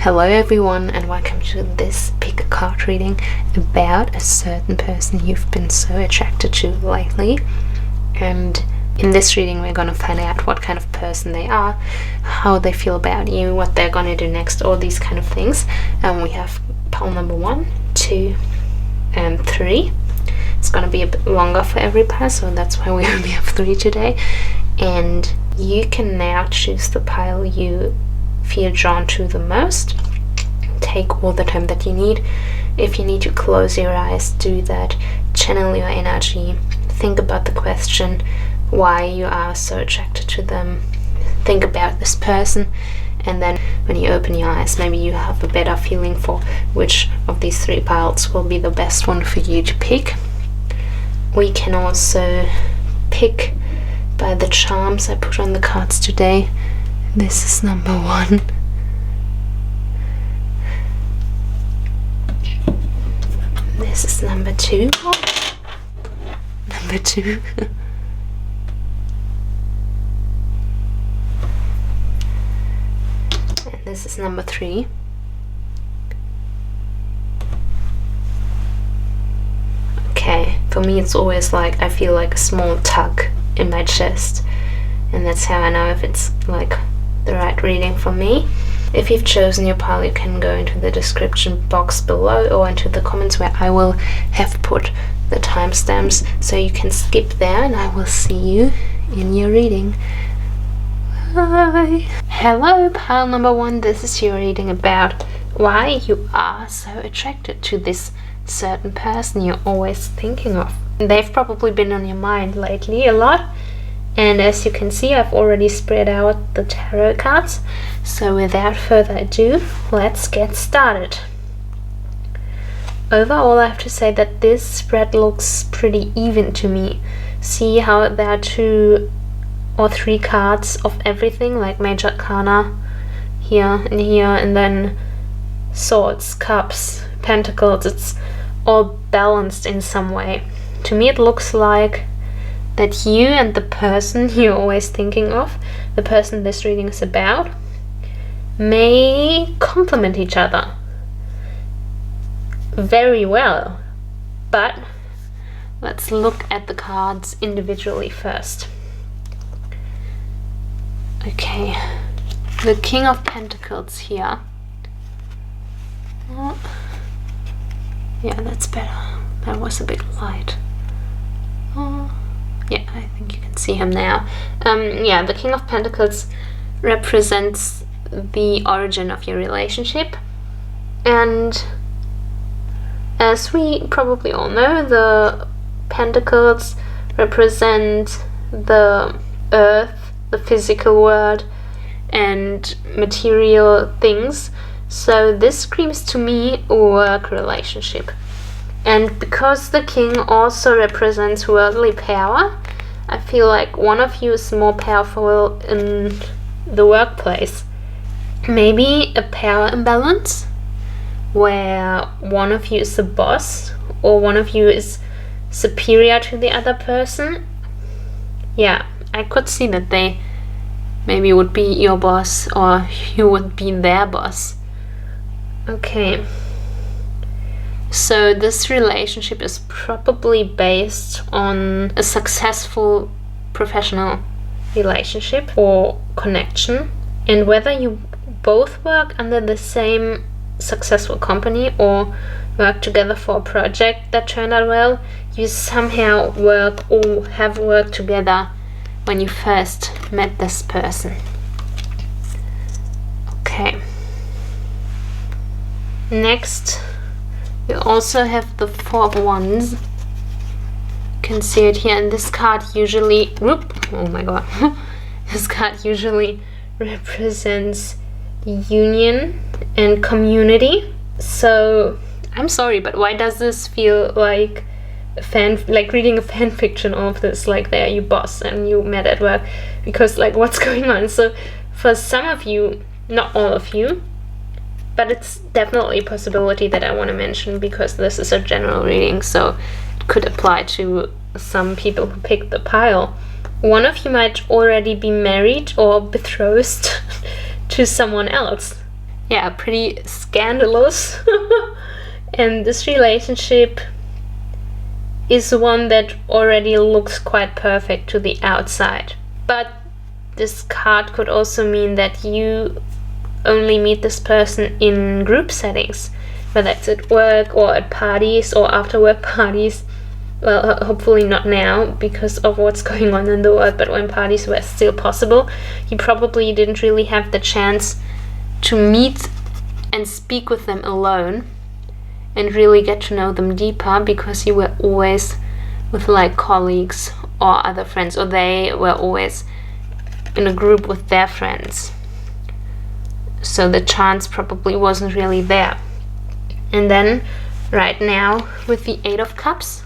Hello everyone, and welcome to this pick a card reading about a certain person you've been so attracted to lately. And in this reading we're going to find out what kind of person they are, how they feel about you, what they're going to do next, all these kind of things. And we have pile number 1, 2 and 3. It's going to be a bit longer for every pile, so that's why we only have 3 today. And you can now choose the pile you feel drawn to the most. Take all the time that you need. If you need to close your eyes, do that. Channel your energy. Think about the question, why you are so attracted to them. Think about this person, and then when you open your eyes, maybe you have a better feeling for which of these 3 piles will be the best one for you to pick. We can also pick by the charms I put on the cards today. This is number 1. This is number 2. Number 2. And this is number 3. Okay, for me it's always like I feel like a small tug in my chest, and that's how I know if it's like the right reading for me. If you've chosen your pile, you can go into the description box below or into the comments where I will have put the timestamps, so you can skip there, and I will see you in your reading. Bye! Hello, pile number 1. This is your reading about why you are so attracted to this certain person you're always thinking of. They've probably been on your mind lately a lot. And as you can see, I've already spread out the tarot cards. So without further ado, let's get started. Overall, I have to say that this spread looks pretty even to me. See how there are 2 or 3 cards of everything, like Major Arcana here and here, and then Swords, Cups, Pentacles. It's all balanced in some way. To me it looks like that you and the person you're always thinking of, the person this reading is about, may complement each other very well. But let's look at the cards individually first. Okay, the King of Pentacles here. Oh, yeah, that's better. That was a bit light. Oh. Yeah, I think you can see him now. Yeah, the King of Pentacles represents the origin of your relationship. And as we probably all know, the Pentacles represent the earth, the physical world, and material things. So this screams to me a work relationship. And because the King also represents worldly power, I feel like one of you is more powerful in the workplace. Maybe a power imbalance, where one of you is the boss, or one of you is superior to the other person. Yeah, I could see that they maybe would be your boss, or you would be their boss. Okay. So this relationship is probably based on a successful professional relationship or connection. And whether you both work under the same successful company or work together for a project that turned out well, you somehow work or have worked together when you first met this person. Okay. Next, we also have the 4 of Wands. You can see it here, and this card usually, oh my god, this card usually represents union and community. So I'm sorry, but why does this feel like like reading a fan fiction? All of this, like they're your boss and you met at work, because like what's going on? So for some of you, not all of you, but it's definitely a possibility that I want to mention, because this is a general reading, so it could apply to some people who picked the pile. One of you might already be married or betrothed to someone else. pretty scandalous. And this relationship is one that already looks quite perfect to the outside. But this card could also mean that you only meet this person in group settings, whether it's at work or at parties or after work parties. Well, hopefully not now because of what's going on in the world, but when parties were still possible, you probably didn't really have the chance to meet and speak with them alone and really get to know them deeper, because you were always with like colleagues or other friends, or they were always in a group with their friends. So the chance probably wasn't really there. And then right now with the 8 of Cups,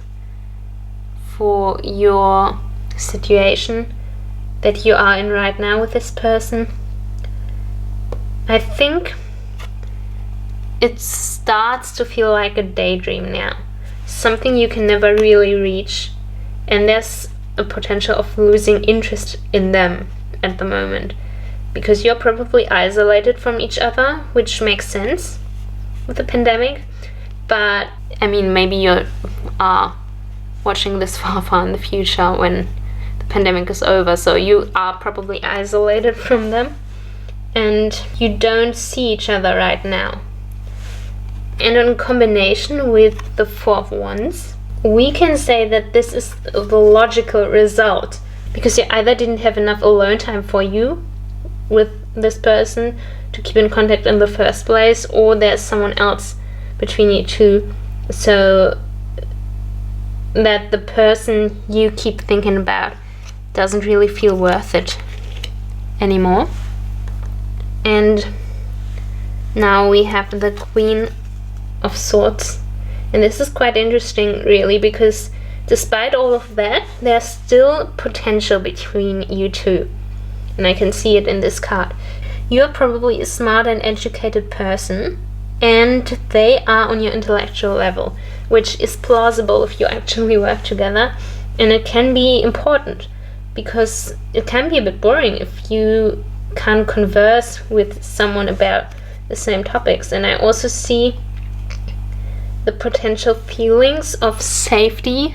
for your situation that you are in right now with this person, I think it starts to feel like a daydream now, something you can never really reach, and there's a potential of losing interest in them at the moment, because you're probably isolated from each other, which makes sense with the pandemic. But I mean, maybe you are watching this far in the future when the pandemic is over, so you are probably isolated from them and you don't see each other right now. And in combination with the 4 of Wands, we can say that this is the logical result, because you either didn't have enough alone time for you with this person to keep in contact in the first place, or there's someone else between you two, so that the person you keep thinking about doesn't really feel worth it anymore. And now we have the Queen of Swords, and this is quite interesting really, because despite all of that, there's still potential between you two, and I can see it in this card. You're probably a smart and educated person, and they are on your intellectual level, which is plausible if you actually work together. And it can be important, because it can be a bit boring if you can't converse with someone about the same topics. And I also see the potential feelings of safety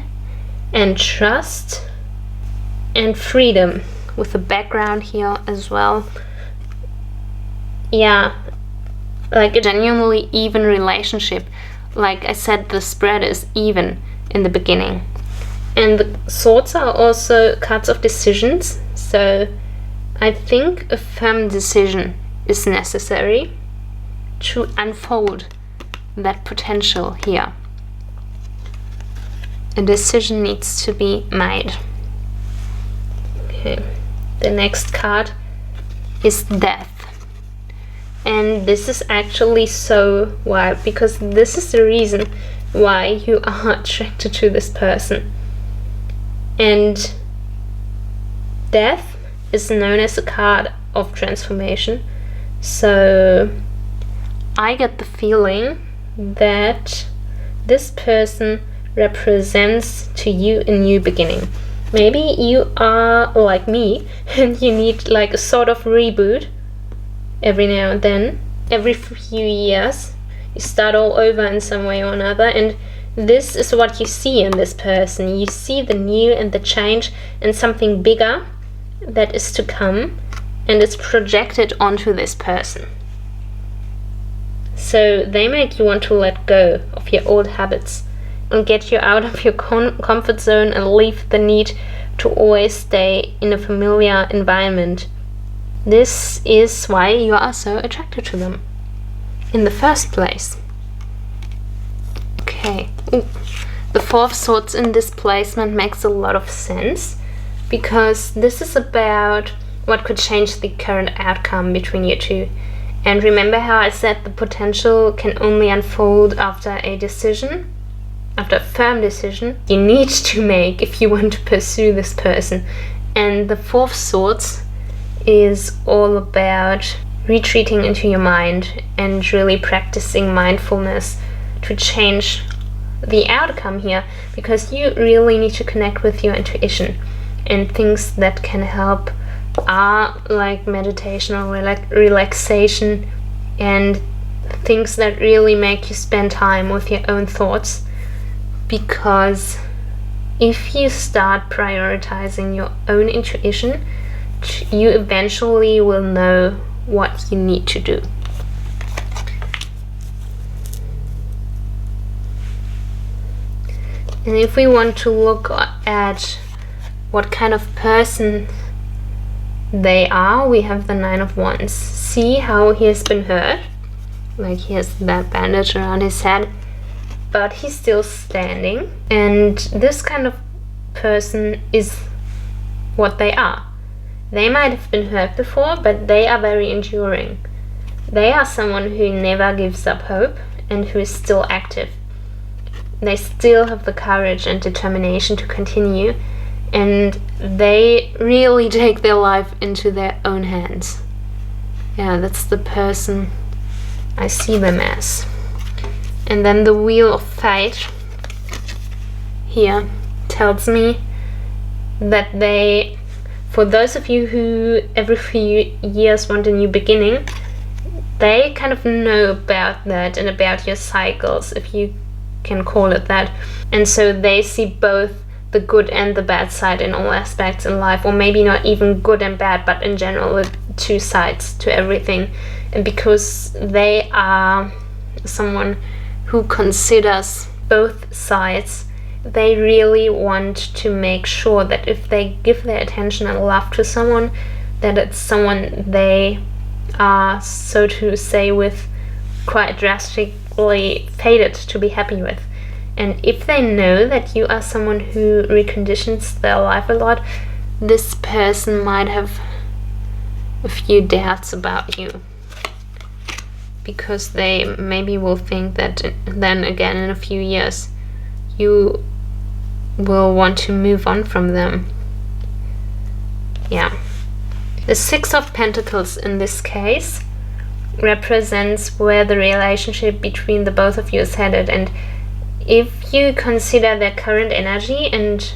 and trust and freedom with the background here as well. Yeah, like a genuinely even relationship. Like I said, the spread is even in the beginning. And the swords are also cards of decisions, so I think a firm decision is necessary to unfold that potential here. A decision needs to be made. Okay, the next card is Death. And this is actually so wild, because this is the reason why you are attracted to this person. And Death is known as a card of transformation. So I get the feeling that this person represents to you a new beginning. Maybe you are like me and you need like a sort of reboot every now and then. Every few years you start all over in some way or another, and this is what you see in this person. You see the new and the change and something bigger that is to come, and it's projected onto this person. So they make you want to let go of your old habits and get you out of your comfort zone and leave the need to always stay in a familiar environment. This is why you are so attracted to them in the first place. Okay. Ooh. The 4 of Swords in this placement makes a lot of sense, because this is about what could change the current outcome between you two. And remember how I said the potential can only unfold after a decision? After a firm decision you need to make if you want to pursue this person. And the 4 of Swords is all about retreating into your mind and really practicing mindfulness to change the outcome here, because you really need to connect with your intuition. And things that can help are like meditation or relaxation and things that really make you spend time with your own thoughts, because if you start prioritizing your own intuition, you eventually will know what you need to do. And if we want to look at what kind of person they are, we have the Nine of Wands. See how he has been hurt? Like, he has that bandage around his head, but he's still standing. And this kind of person is what they are. They might have been hurt before, but they are very enduring. They are someone who never gives up hope and who is still active. They still have the courage and determination to continue, and they really take their life into their own hands. Yeah, that's the person I see them as. And then the Wheel of Fate here tells me that they, for those of you who every few years want a new beginning, they kind of know about that and about your cycles, if you can call it that. And so they see both the good and the bad side in all aspects in life, or maybe not even good and bad, but in general the two sides to everything. And because they are someone who considers both sides, they really want to make sure that if they give their attention and love to someone, that it's someone they are, so to say, with quite drastically fated to be happy with. And if they know that you are someone who reconditions their life a lot, this person might have a few doubts about you, because they maybe will think that then again in a few years you will want to move on from them. Yeah. The Six of Pentacles in this case represents where the relationship between the both of you is headed. And if you consider their current energy, and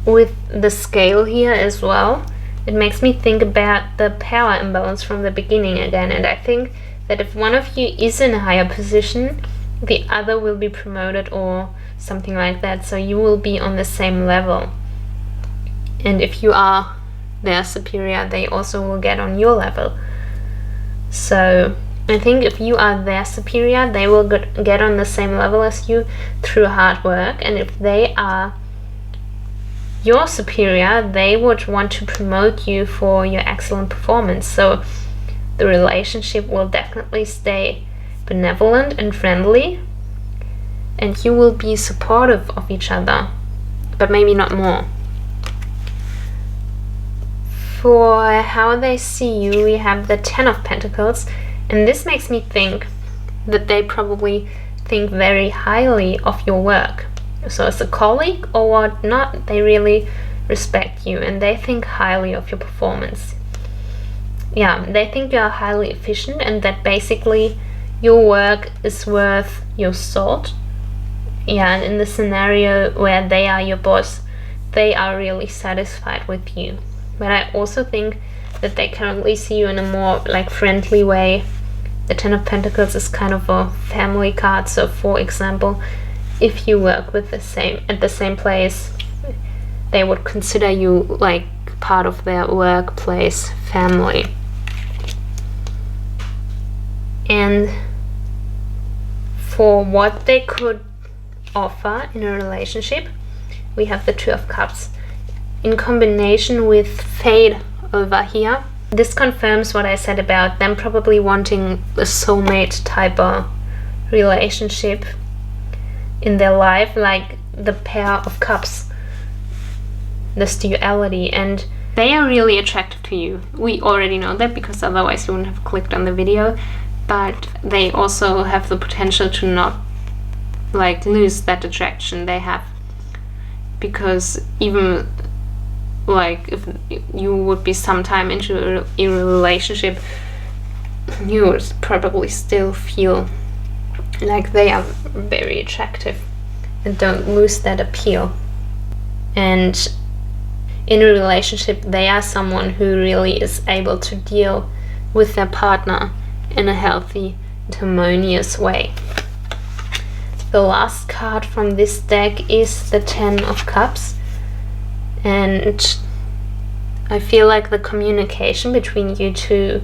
with the scale here as well, it makes me think about the power imbalance from the beginning again. And I think that if one of you is in a higher position, the other will be promoted or something like that, so you will be on the same level. And if you are their superior, they also will get on your level. So I think if you are their superior, they will get on the same level as you through hard work. And if they are your superior, they would want to promote you for your excellent performance. So the relationship will definitely stay benevolent and friendly, and you will be supportive of each other, but maybe not more. For how they see you, we have the Ten of Pentacles, and this makes me think that they probably think very highly of your work. So as a colleague or whatnot, they really respect you and they think highly of your performance. Yeah, they think you are highly efficient and that basically your work is worth your salt. Yeah, and in the scenario where they are your boss, they are really satisfied with you. But I also think that they currently see you in a more like friendly way. The Ten of Pentacles is kind of a family card. So for example, if you work with at the same place, they would consider you like part of their workplace family. And for what they could offer in a relationship, we have the Two of Cups in combination with Fate over here. This confirms what I said about them probably wanting a soulmate type of relationship in their life, like the Pair of Cups, this duality, and they are really attractive to you. We already know that because otherwise you wouldn't have clicked on the video, but they also have the potential to not like lose that attraction they have, because even like if you would be sometime into a relationship, you would probably still feel like they are very attractive and don't lose that appeal. And in a relationship, they are someone who really is able to deal with their partner in a healthy and harmonious way. The last card from this deck is the Ten of Cups, and I feel like the communication between you two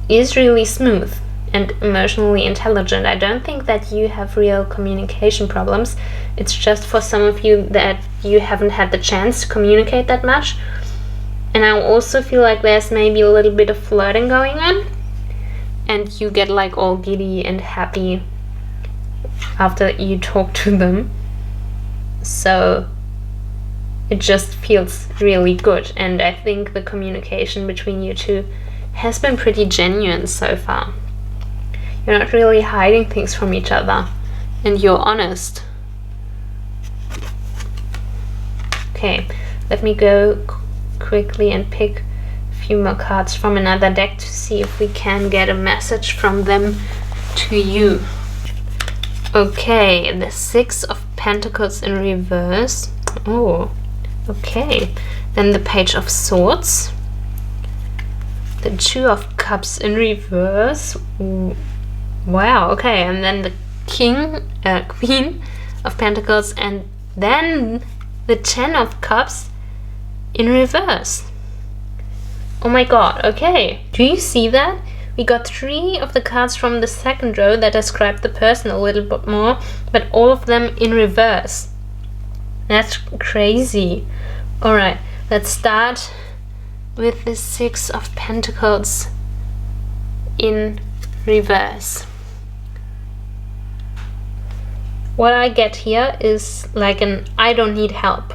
is really smooth and emotionally intelligent. I don't think that you have real communication problems. It's just for some of you that you haven't had the chance to communicate that much. And I also feel like there's maybe a little bit of flirting going on, and you get like all giddy and happy after you talk to them. So it just feels really good, and I think the communication between you two has been pretty genuine so far. You're not really hiding things from each other, and you're honest. Okay, let me go quickly and pick a few more cards from another deck to see if we can get a message from them to you. Okay, the Six of Pentacles in reverse. Oh, okay. Then the Page of Swords. The Two of Cups in reverse. Wow, okay. And then the Queen of Pentacles, and then the Ten of Cups in reverse. Oh my god, okay. Do you see that? We got 3 of the cards from the second row that describe the person a little bit more, but all of them in reverse. That's crazy. Alright, let's start with the Six of Pentacles in reverse. What I get here is like an I don't need help.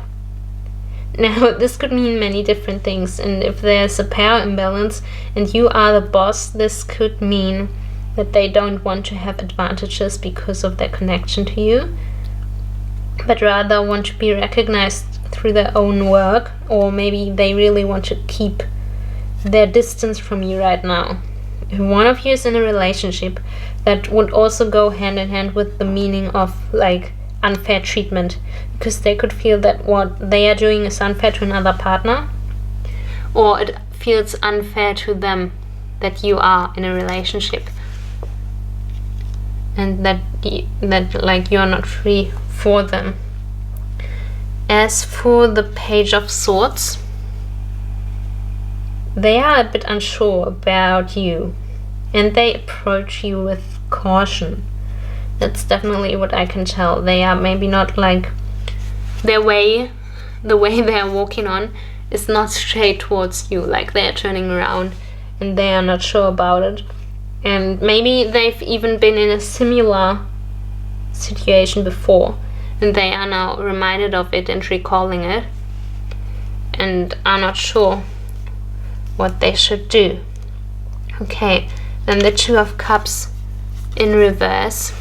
Now, this could mean many different things, and if there's a power imbalance and you are the boss, this could mean that they don't want to have advantages because of their connection to you, but rather want to be recognized through their own work, or maybe they really want to keep their distance from you right now. If one of you is in a relationship, that would also go hand in hand with the meaning of like unfair treatment, because they could feel that what they are doing is unfair to another partner, or it feels unfair to them that you are in a relationship and that like you're not free for them. As for the Page of Swords, they are a bit unsure about you, and they approach you with caution. That's definitely what I can tell. They are maybe not like the way they are walking on is not straight towards you, like they are turning around and they are not sure about it. And maybe they've even been in a similar situation before, and they are now reminded of it and recalling it, and are not sure what they should do. Okay, then the Two of Cups in reverse.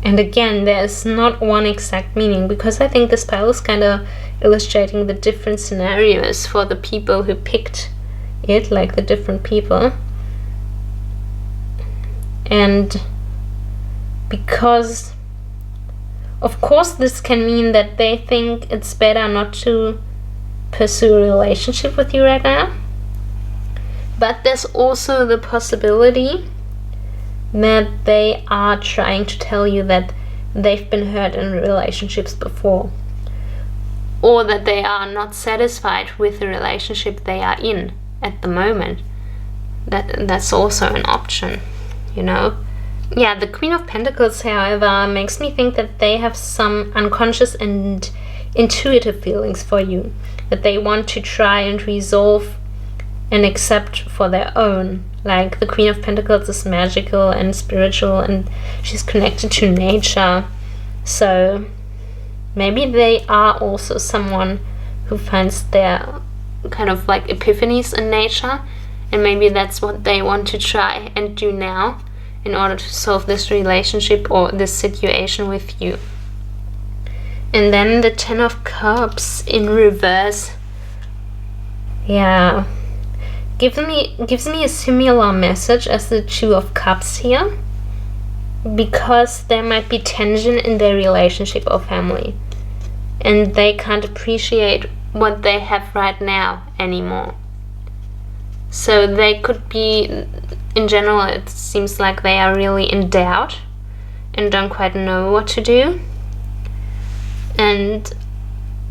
And again, there's not one exact meaning, because I think this pile is kind of illustrating the different scenarios for the people who picked it, like the different people. And because, of course, this can mean that they think it's better not to pursue a relationship with you right now. But there's also the possibility that they are trying to tell you that they've been hurt in relationships before, or that they are not satisfied with the relationship they are in at the moment. That's also an option, you know. Yeah, the Queen of Pentacles, however, makes me think that they have some unconscious and intuitive feelings for you that they want to try and resolve and accept for their own. Like, the Queen of Pentacles is magical and spiritual, and she's connected to nature. So maybe they are also someone who finds their kind of like epiphanies in nature, and maybe that's what they want to try and do now in order to solve this relationship or this situation with you. And then the Ten of Cups in reverse. Yeah, gives me a similar message as the Two of Cups here, because there might be tension in their relationship or family, and they can't appreciate what they have right now anymore. So they could be, in general, it seems like they are really in doubt and don't quite know what to do. And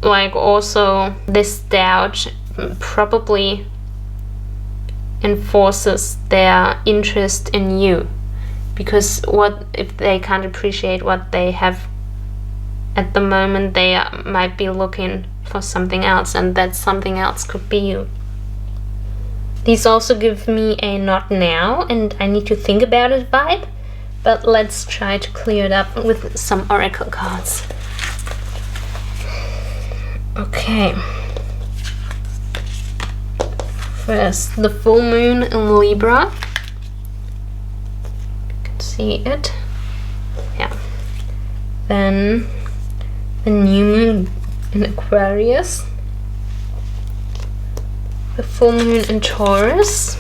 like also this doubt probably enforces their interest in you, because what if they can't appreciate what they have at the moment? They might be looking for something else, and that something else could be you. These also give me a not now and I need to think about it vibe, but let's try to clear it up with some oracle cards. Okay. First, the full moon in Libra. You can see it. Yeah. Then the new moon in Aquarius. The full moon in Taurus.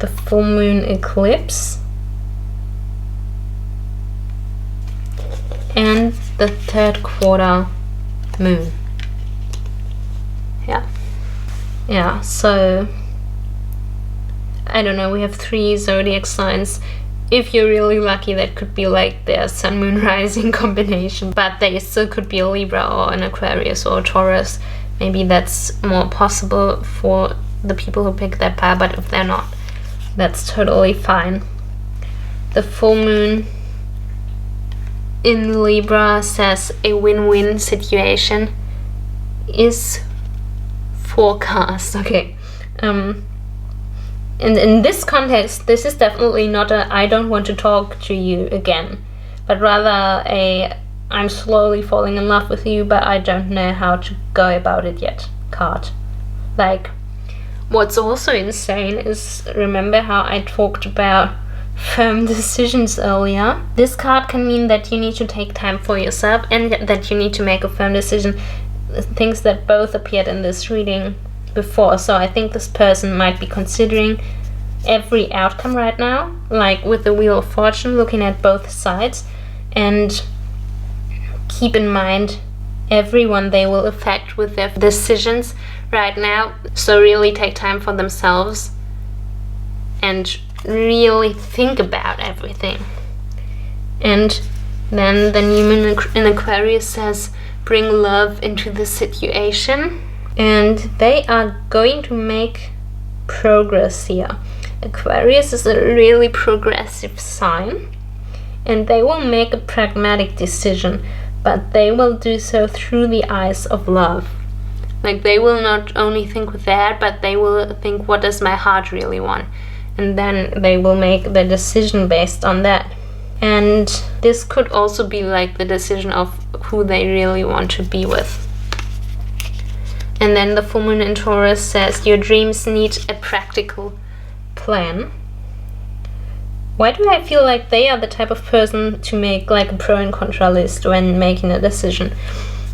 The full moon eclipse. And the third quarter moon. Yeah, so I don't know, we have 3 zodiac signs. If you're really lucky, that could be like their sun moon rising combination, but they still could be a Libra or an Aquarius or a Taurus. Maybe that's more possible for the people who pick that pair, but if they're not, that's totally fine. The full moon in Libra says a win-win situation is forecast. Okay. And in this context, this is definitely not a I don't want to talk to you again, but rather a I'm slowly falling in love with you, but I don't know how to go about it yet card. Like, what's also insane is, remember how I talked about firm decisions earlier? This card can mean that you need to take time for yourself and that you need to make a firm decision, things that both appeared in this reading before. So I think this person might be considering every outcome right now, like with the Wheel of Fortune, looking at both sides, and keep in mind everyone they will affect with their decisions right now. So really take time for themselves and really think about everything. And then the new moon in Aquarius says bring love into the situation, and they are going to make progress here. Aquarius is a really progressive sign, and they will make a pragmatic decision, but they will do so through the eyes of love. Like, they will not only think with their head, but they will think, what does my heart really want? And then they will make the decision based on that. And this could also be like the decision of who they really want to be with. And then the full moon in Taurus says your dreams need a practical plan. Why do I feel like they are the type of person to make like a pro and contra list when making a decision?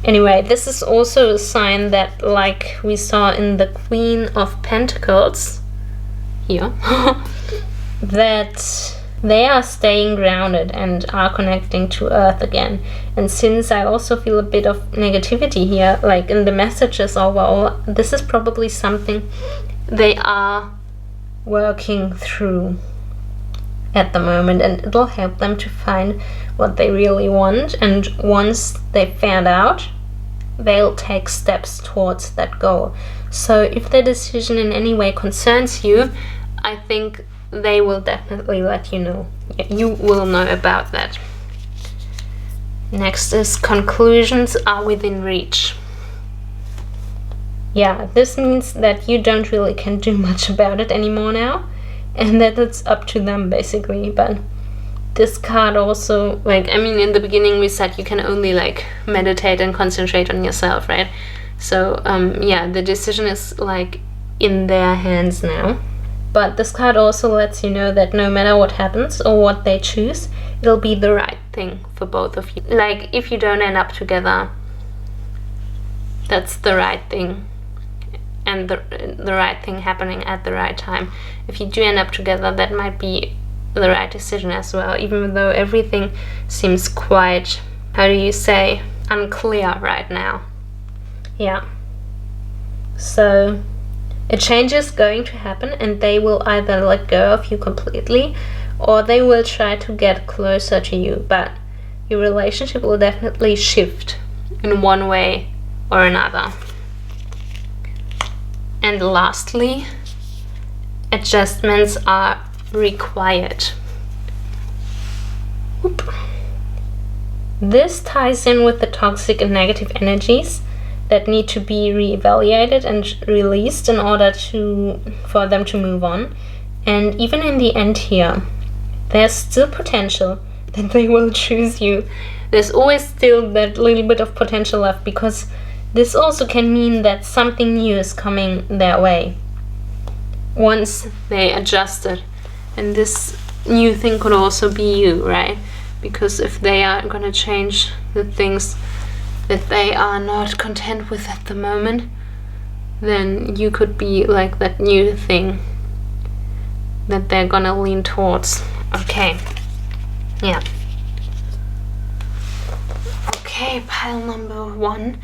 Anyway, this is also a sign that, like we saw in the Queen of Pentacles here, that they are staying grounded and are connecting to Earth again. And since I also feel a bit of negativity here, like in the messages overall, this is probably something they are working through at the moment, and it'll help them to find what they really want. And once they found out, they'll take steps towards that goal. So if the decision in any way concerns you, I think they will definitely let you know. You will know about that. Next is conclusions are within reach. Yeah, this means that you don't really can do much about it anymore now, and that it's up to them basically. But this card also, like, I mean, in the beginning we said you can only like meditate and concentrate on yourself, right? So yeah, the decision is like in their hands now. But this card also lets you know that no matter what happens or what they choose, it'll be the right thing for both of you. Like, if you don't end up together, that's the right thing, and the right thing happening at the right time. If you do end up together, that might be the right decision as well, even though everything seems quite, how do you say, unclear right now. Yeah. So a change is going to happen, and they will either let go of you completely or they will try to get closer to you, but your relationship will definitely shift in one way or another. And lastly, adjustments are required. Oop. This ties in with the toxic and negative energies that need to be reevaluated and released in order for them to move on. And even in the end here, there's still potential that they will choose you. There's always still that little bit of potential left, because this also can mean that something new is coming their way once they adjusted. And this new thing could also be you, right? Because if they are gonna change the things that they are not content with at the moment, then you could be like that new thing that they're gonna lean towards. Okay. Yeah. Okay, pile number 1.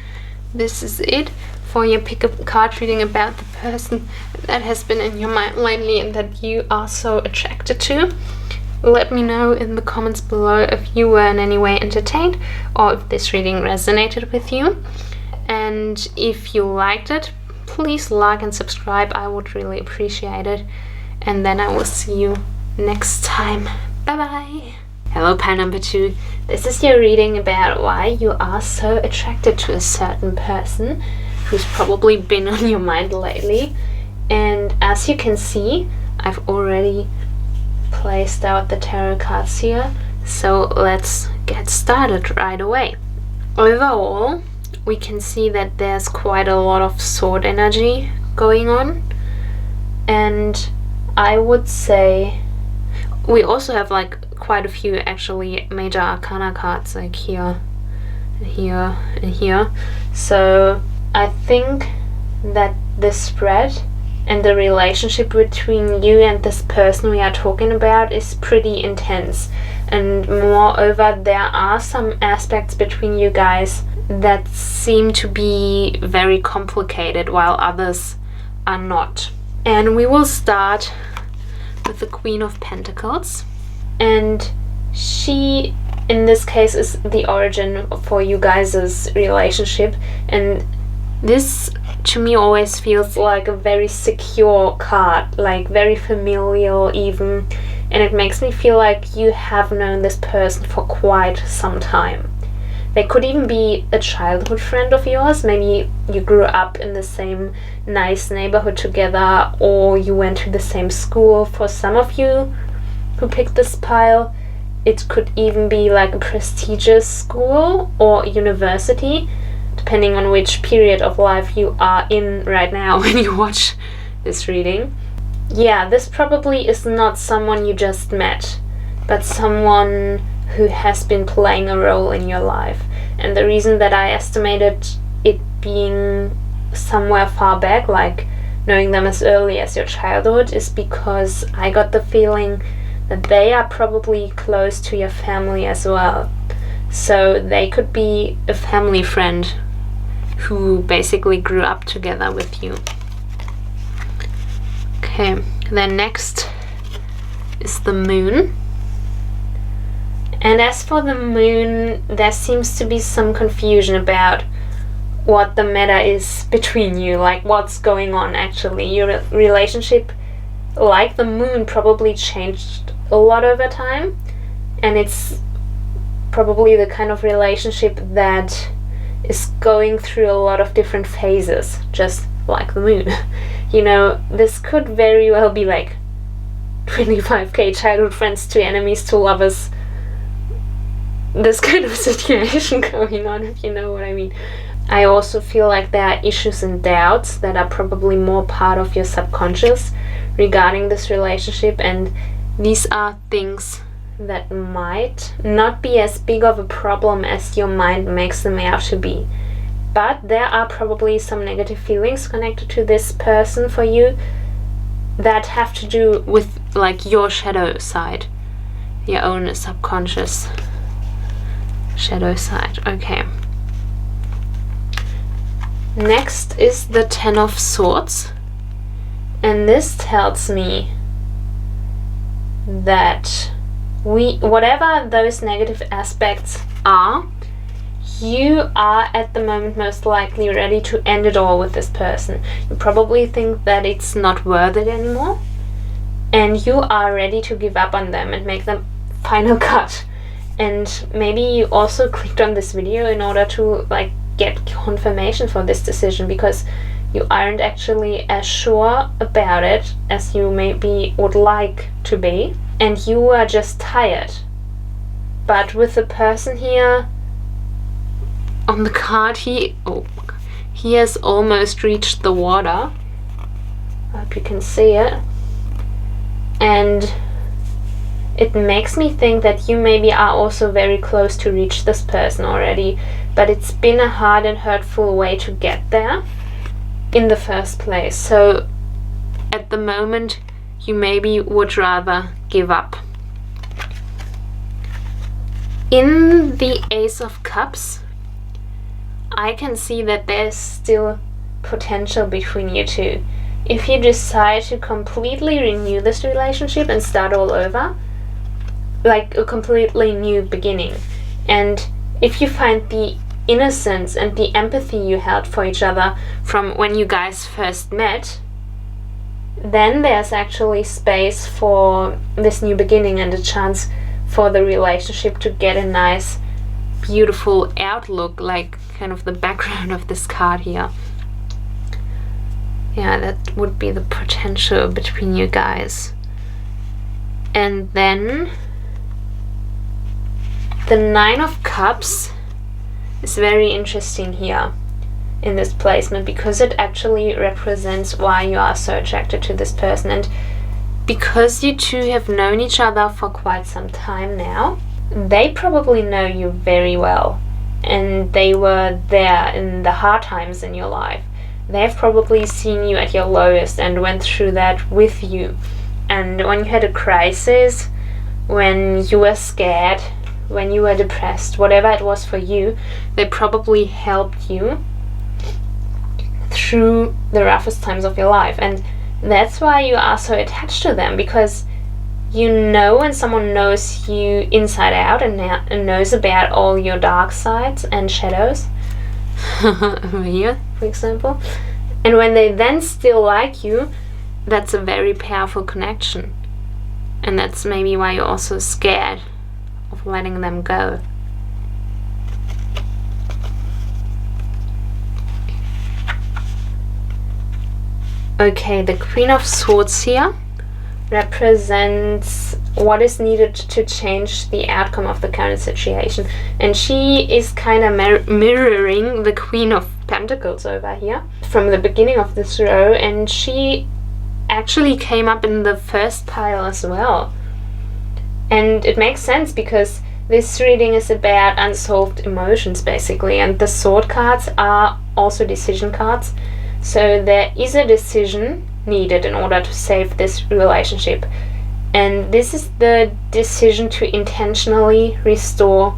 This is it for your pick-up card reading about the person that has been in your mind lately and that you are so attracted to. Let me know in the comments below if you were in any way entertained or if this reading resonated with you. And if you liked it, please like and subscribe. I would really appreciate it. And then I will see you next time. Bye bye. Hello, pile number 2. This is your reading about why you are so attracted to a certain person who's probably been on your mind lately. And as you can see, I've already placed out the tarot cards here, so let's get started right away. Overall, we can see that there's quite a lot of sword energy going on, and I would say we also have like quite a few actually major arcana cards, like here and here and here. So I think that the spread and the relationship between you and this person we are talking about is pretty intense. And moreover, there are some aspects between you guys that seem to be very complicated, while others are not. And we will start with the Queen of Pentacles. And she, in this case, is the origin for you guys' relationship. And this, to me, always feels like a very secure card, like very familial even, and it makes me feel like you have known this person for quite some time. They could even be a childhood friend of yours. Maybe you grew up in the same nice neighborhood together, or you went to the same school. For some of you who picked this pile, it could even be like a prestigious school or university, depending on which period of life you are in right now when you watch this reading. Yeah, this probably is not someone you just met, but someone who has been playing a role in your life. And the reason that I estimated it being somewhere far back, like knowing them as early as your childhood, is because I got the feeling that they are probably close to your family as well. So they could be a family friend who basically grew up together with you. Okay, then next is the Moon. And as for the Moon, there seems to be some confusion about what the matter is between you, like what's going on actually. Your relationship, like the Moon, probably changed a lot over time, and it's probably the kind of relationship that is going through a lot of different phases, just like the Moon. You know, this could very well be like 25k childhood friends to enemies to lovers, this kind of situation going on, if you know what I mean. I also feel like there are issues and doubts that are probably more part of your subconscious regarding this relationship, and these are things that might not be as big of a problem as your mind makes them out to be. But there are probably some negative feelings connected to this person for you that have to do with like your shadow side, your own subconscious shadow side. Okay, Next is the Ten of Swords, and this tells me that whatever those negative aspects are, you are at the moment most likely ready to end it all with this person. You probably think that it's not worth it anymore, and you are ready to give up on them and make them final cut. And maybe you also clicked on this video in order to like get confirmation for this decision, because you aren't actually as sure about it as you maybe would like to be, and you are just tired. But with the person here on the card, he has almost reached the water. I hope you can see it. And it makes me think that you maybe are also very close to reach this person already, but it's been a hard and hurtful way to get there in the first place. So at the moment, you maybe would rather give up. In the Ace of Cups, I can see that there's still potential between you two. If you decide to completely renew this relationship and start all over, like a completely new beginning, and if you find the innocence and the empathy you held for each other from when you guys first met, then there's actually space for this new beginning and a chance for the relationship to get a nice, beautiful outlook, like kind of the background of this card here. Yeah, that would be the potential between you guys. And then the Nine of Cups is very interesting here in this placement, because it actually represents why you are so attracted to this person. And because you two have known each other for quite some time now, they probably know you very well, and they were there in the hard times in your life. They've probably seen you at your lowest and went through that with you. And when you had a crisis, when you were scared, when you were depressed, whatever it was for you, they probably helped you through the roughest times of your life. And that's why you are so attached to them, because you know when someone knows you inside out and knows about all your dark sides and shadows, over here, for example, and when they then still like you, that's a very powerful connection. And that's maybe why you're also scared of letting them go. Okay, the Queen of Swords here represents what is needed to change the outcome of the current situation, and she is kind of mirroring the Queen of Pentacles over here from the beginning of this row, and she actually came up in the first pile as well. And it makes sense, because this reading is about unsolved emotions basically, and the sword cards are also decision cards. So there is a decision needed in order to save this relationship. And this is the decision to intentionally restore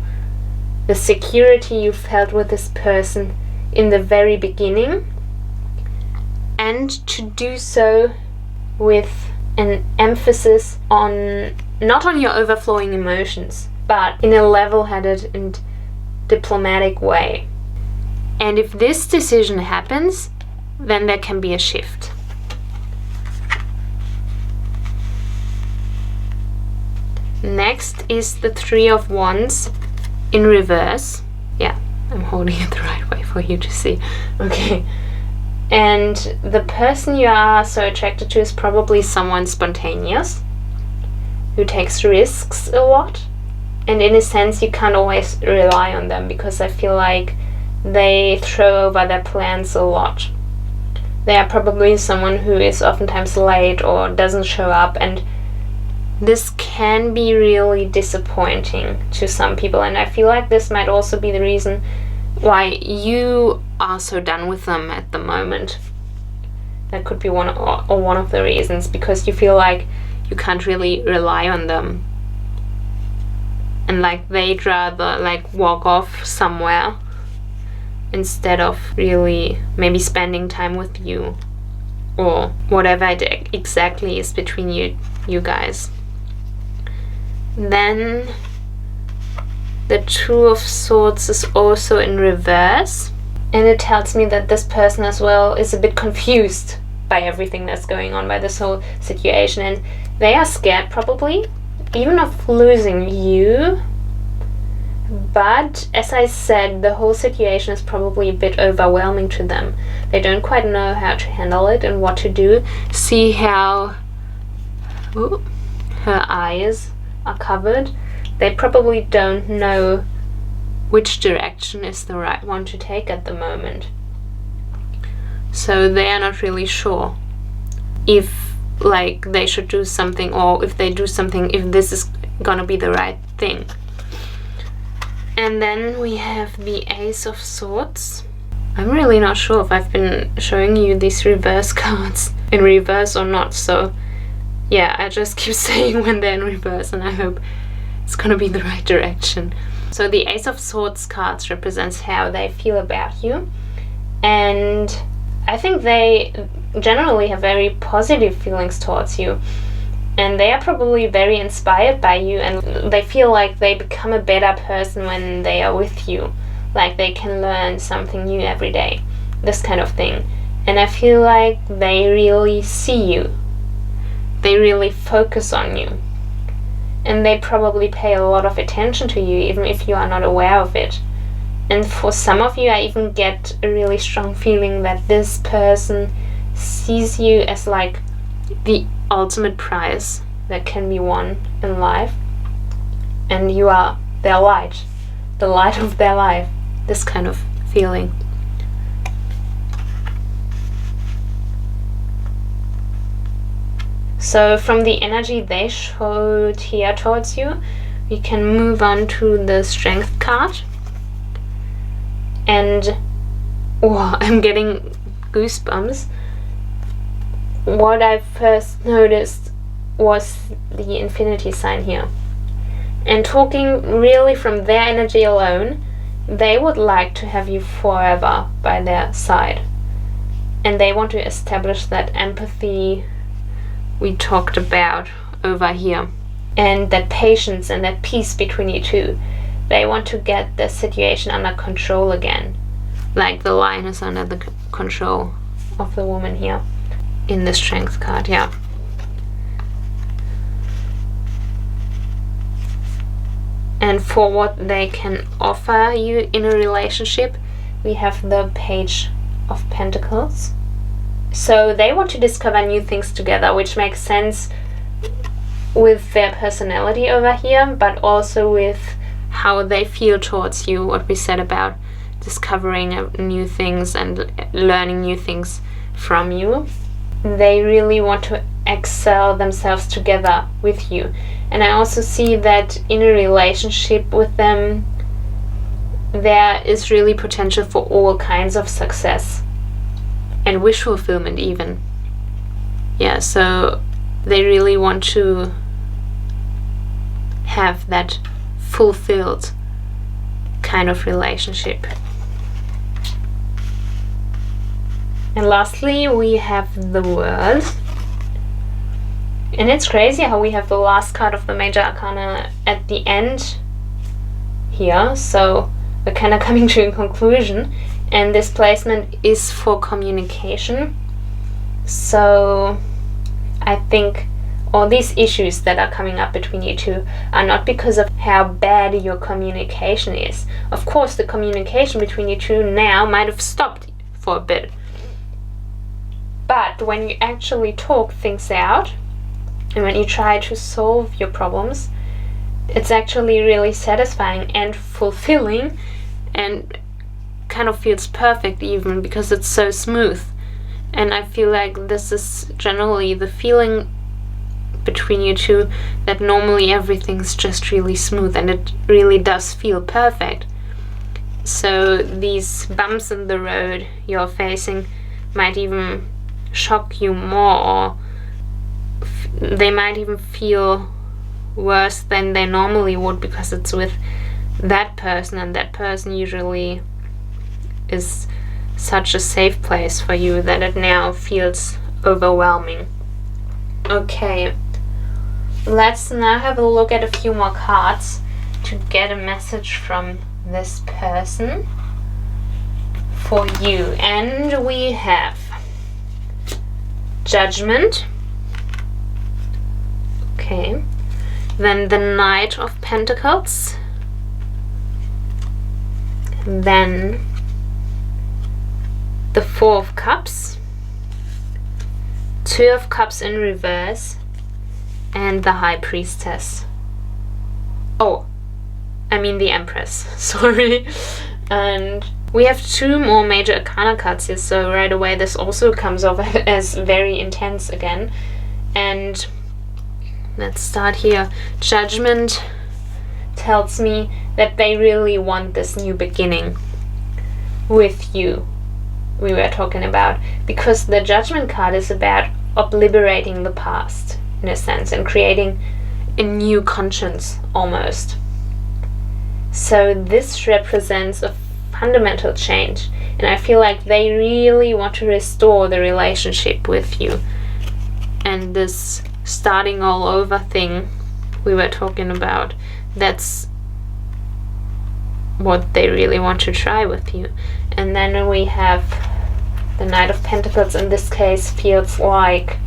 the security you felt with this person in the very beginning, and to do so with an emphasis on not on your overflowing emotions, but in a level-headed and diplomatic way. And if this decision happens, then there can be a shift. Next is the Three of Wands in reverse. Yeah, I'm holding it the right way for you to see. Okay. And the person you are so attracted to is probably someone spontaneous, who takes risks a lot. And in a sense, you can't always rely on them, because I feel like they throw over their plans a lot. They are probably someone who is oftentimes late or doesn't show up, and this can be really disappointing to some people. And I feel like this might also be the reason why you are so done with them at the moment. That could be one of the reasons, because you feel like you can't really rely on them, and like they'd rather like walk off somewhere instead of really maybe spending time with you, or whatever it exactly is between you guys. Then the Two of Swords is also in reverse, and it tells me that this person as well is a bit confused by everything that's going on, by this whole situation, and they are scared probably even of losing you. But as I said, the whole situation is probably a bit overwhelming to them. They don't quite know how to handle it and what to do. See how her eyes are covered? They probably don't know which direction is the right one to take at the moment. So they are not really sure if they should do something, or if they do something, if this is gonna be the right thing. And then we have the Ace of Swords. I'm really not sure if I've been showing you these reverse cards in reverse or not, so yeah, I just keep saying when they're in reverse, and I hope it's gonna be the right direction. So the Ace of Swords cards represents how they feel about you, and I think they generally have very positive feelings towards you, and they are probably very inspired by you, and they feel like they become a better person when they are with you, like they can learn something new every day, this kind of thing. And I feel like they really see you, they really focus on you, and they probably pay a lot of attention to you even if you are not aware of it. And for some of you, I even get a really strong feeling that this person sees you as like the ultimate prize that can be won in life, and you are their light, the light of their life, this kind of feeling. So from the energy they showed here towards you, we can move on to the Strength card. And I'm getting goosebumps. What I first noticed was the infinity sign here. And talking really from their energy alone, they would like to have you forever by their side. And they want to establish that empathy we talked about over here, and that patience and that peace between you two. They want to get the situation under control again, like the lion is under the control of the woman here in the Strength card. Yeah. And for what they can offer you in a relationship, we have the Page of Pentacles. So they want to discover new things together, which makes sense with their personality over here, but also with how they feel towards you, what we said about discovering new things and learning new things from you. They really want to excel themselves together with you. And I also see that in a relationship with them, there is really potential for all kinds of success and wish fulfillment even. Yeah, so they really want to have that fulfilled kind of relationship. And lastly, we have the World. And it's crazy how we have the last card of the Major Arcana at the end here. So we're kind of coming to a conclusion. And this placement is for communication. So I think all these issues that are coming up between you two are not because of how bad your communication is. Of course, the communication between you two now might have stopped for a bit. But when you actually talk things out, and when you try to solve your problems, it's actually really satisfying and fulfilling, and kind of feels perfect even because it's so smooth. And I feel like this is generally the feeling between you two, that normally everything's just really smooth and it really does feel perfect. So these bumps in the road you're facing might even shock you more, or they might even feel worse than they normally would because it's with that person, and that person usually is such a safe place for you that it now feels overwhelming. Okay, let's now have a look at a few more cards to get a message from this person for you. And we have Judgment. Okay, then the Knight of Pentacles, then the Four of Cups, Two of Cups in reverse, and the High Priestess. Oh, I mean the Empress, sorry. And we have two more major arcana cards here, so right away this also comes off as very intense again. And let's start here. Judgment tells me that they really want this new beginning with you, we were talking about, because the Judgment card is about obliterating the past, in a sense, and creating a new conscience, almost. So this represents a fundamental change, and I feel like they really want to restore the relationship with you. And this starting all over thing we were talking about, that's what they really want to try with you. And then we have the Knight of Pentacles. In this case, feels like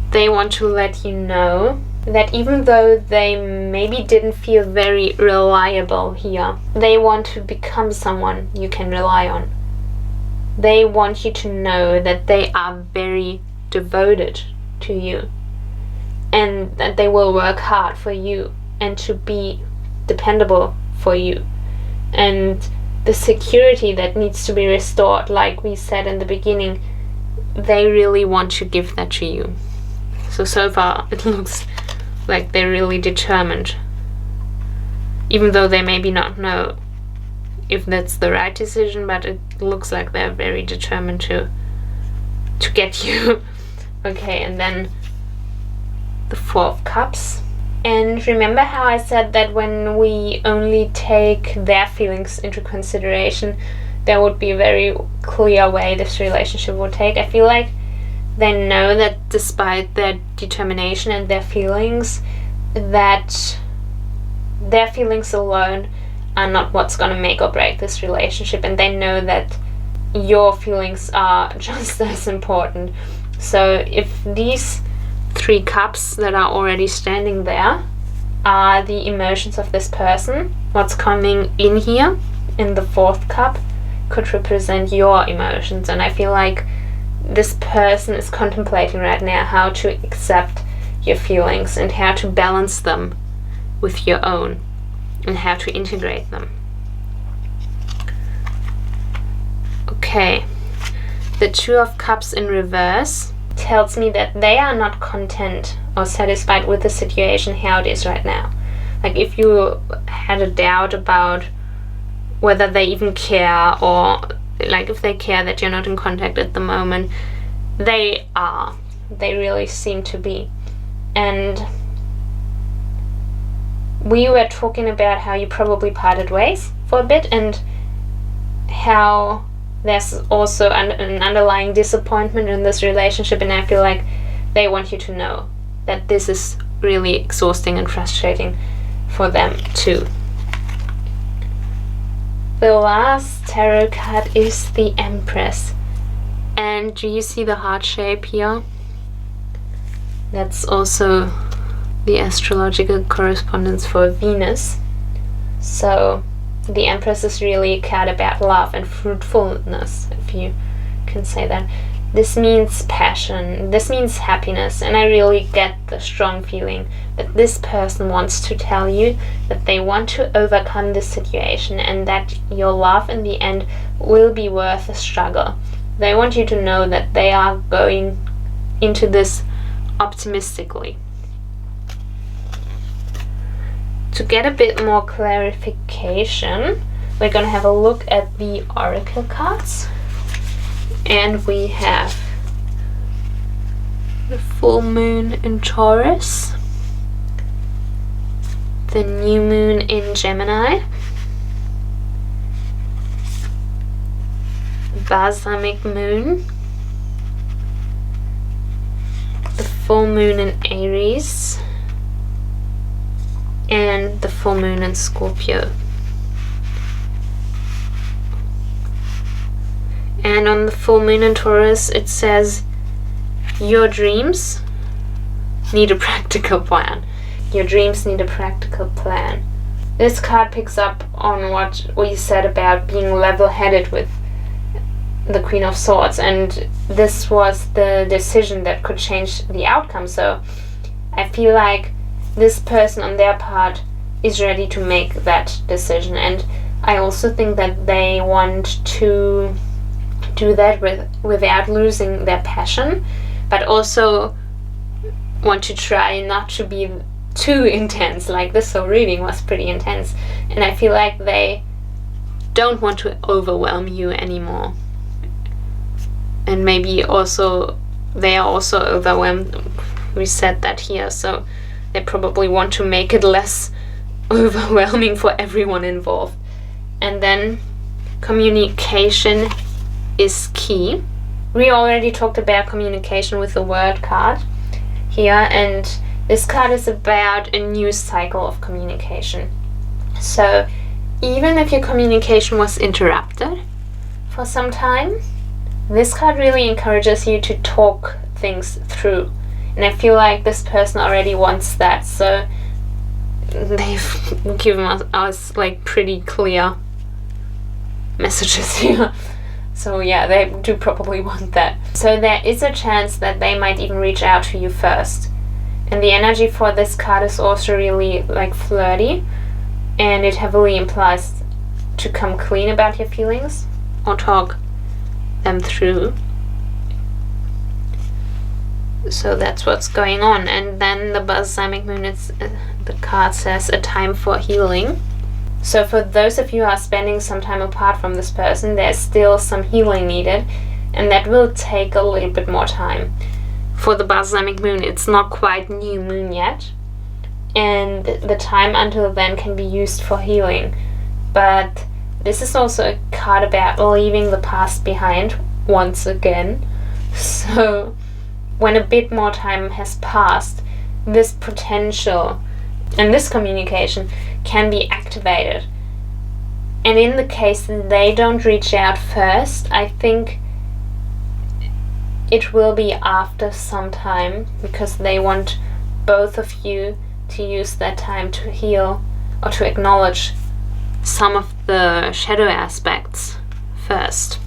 they want to let you know that even though they maybe didn't feel very reliable here, they want to become someone you can rely on. They want you to know that they are very devoted to you, and that they will work hard for you and to be dependable for you. And the security that needs to be restored, like we said in the beginning, they really want to give that to you. So far it looks like they're really determined, even though they maybe not know if that's the right decision, but it looks like they're very determined to get you. Okay, and then the Four of Cups. And remember how I said that when we only take their feelings into consideration, there would be a very clear way this relationship would take. I feel like they know that despite their determination and their feelings, that their feelings alone are not what's going to make or break this relationship, and they know that your feelings are just as important. So if these three cups that are already standing there are the emotions of this person, what's coming in here in the fourth cup could represent your emotions. And I feel like this person is contemplating right now how to accept your feelings and how to balance them with your own and how to integrate them. Okay, the Two of Cups in reverse tells me that they are not content or satisfied with the situation how it is right now. Like if you had a doubt about whether they even care, or like if they care that you're not in contact at the moment, they are. They really seem to be. And we were talking about how you probably parted ways for a bit, and how there's also an underlying disappointment in this relationship, and I feel like they want you to know that this is really exhausting and frustrating for them too. The last tarot card is the Empress. And do you see the heart shape here? That's also the astrological correspondence for Venus. So the Empress is really a card about love and fruitfulness, if you can say that. This means passion, this means happiness, and I really get the strong feeling that this person wants to tell you that they want to overcome this situation and that your love in the end will be worth a struggle. They want you to know that they are going into this optimistically. To get a bit more clarification, we're going to have a look at the oracle cards. And we have the full moon in Taurus, the new moon in Gemini, balsamic moon, the full moon in Aries, and the full moon in Scorpio. And on the full moon in Taurus, it says, your dreams need a practical plan. Your dreams need a practical plan. This card picks up on what we said about being level-headed with the Queen of Swords, and this was the decision that could change the outcome. So I feel like this person on their part is ready to make that decision, and I also think that they want to do that without losing their passion, but also want to try not to be too intense. Like this whole reading was pretty intense, and I feel like they don't want to overwhelm you anymore. And maybe also they are also overwhelmed. We said that here, so they probably want to make it less overwhelming for everyone involved. And then communication is key. We already talked about communication with the World card here, and this card is about a new cycle of communication. So even if your communication was interrupted for some time, this card really encourages you to talk things through. And I feel like this person already wants that, so they've given us like pretty clear messages here. So yeah, they do probably want that. So there is a chance that they might even reach out to you first. And the energy for this card is also really like flirty, and it heavily implies to come clean about your feelings or talk them through. So that's what's going on. And then the balsamic moon, the card says a time for healing. So for those of you who are spending some time apart from this person, there's still some healing needed, and that will take a little bit more time. For the balsamic moon, it's not quite new moon yet, and the time until then can be used for healing. But this is also a card about leaving the past behind once again. So when a bit more time has passed, this potential and this communication can be activated. And in the case that they don't reach out first, I think it will be after some time, because they want both of you to use that time to heal or to acknowledge some of the shadow aspects first.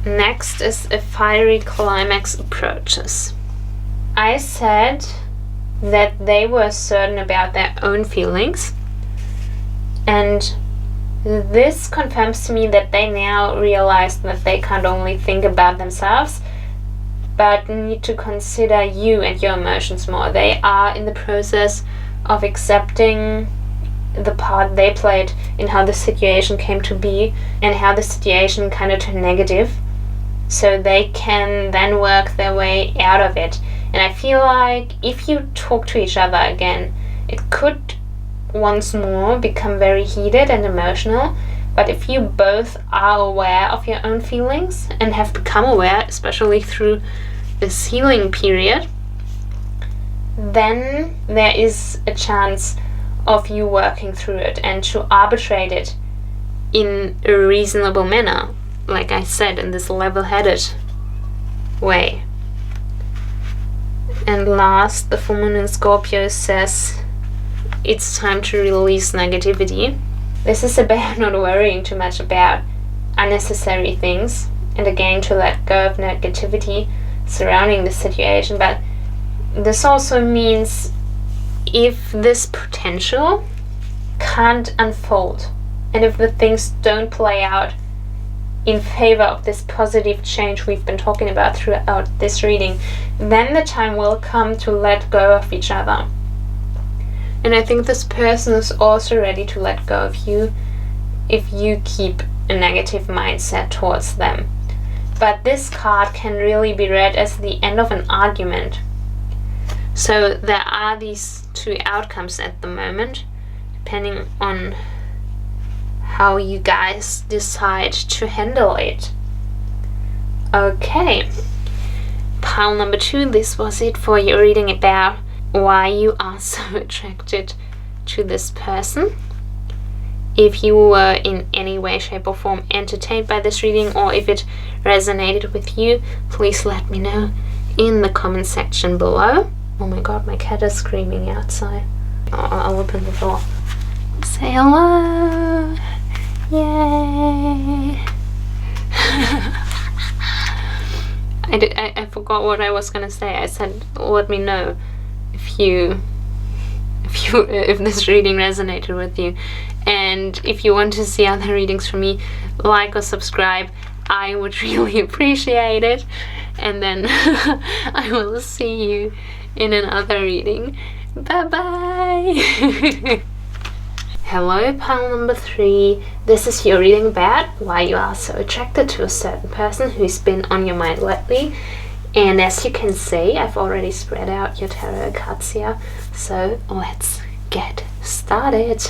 Next is a fiery climax approaches. I said that they were certain about their own feelings, and this confirms to me that they now realize that they can't only think about themselves, but need to consider you and your emotions more. They are in the process of accepting the part they played in how the situation came to be and how the situation kind of turned negative, so they can then work their way out of it. And I feel like if you talk to each other again, it could once more become very heated and emotional. But if you both are aware of your own feelings and have become aware, especially through this healing period, then there is a chance of you working through it and to arbitrate it in a reasonable manner, like I said, in this level-headed way. And last, the full moon in Scorpio says it's time to release negativity. This is about not worrying too much about unnecessary things, and again to let go of negativity surrounding the situation. But this also means if this potential can't unfold, and if the things don't play out in favor of this positive change we've been talking about throughout this reading, then the time will come to let go of each other. And I think this person is also ready to let go of you if you keep a negative mindset towards them. But this card can really be read as the end of an argument. So there are these two outcomes at the moment, depending on how you guys decide to handle it. Okay, pile number 2, this was it for your reading about why you are so attracted to this person. If you were in any way, shape or form entertained by this reading, or if it resonated with you, please let me know in the comment section below. Oh my god, my cat is screaming outside. I'll open the door. Say hello! Yay! I forgot what I was gonna say. I said let me know if this reading resonated with you, and if you want to see other readings from me, like or subscribe. I would really appreciate it, and then I will see you in another reading. Bye bye. Hello, pile number 3. This is your reading about why you are so attracted to a certain person who's been on your mind lately. And as you can see, I've already spread out your tarot cards here, so let's get started.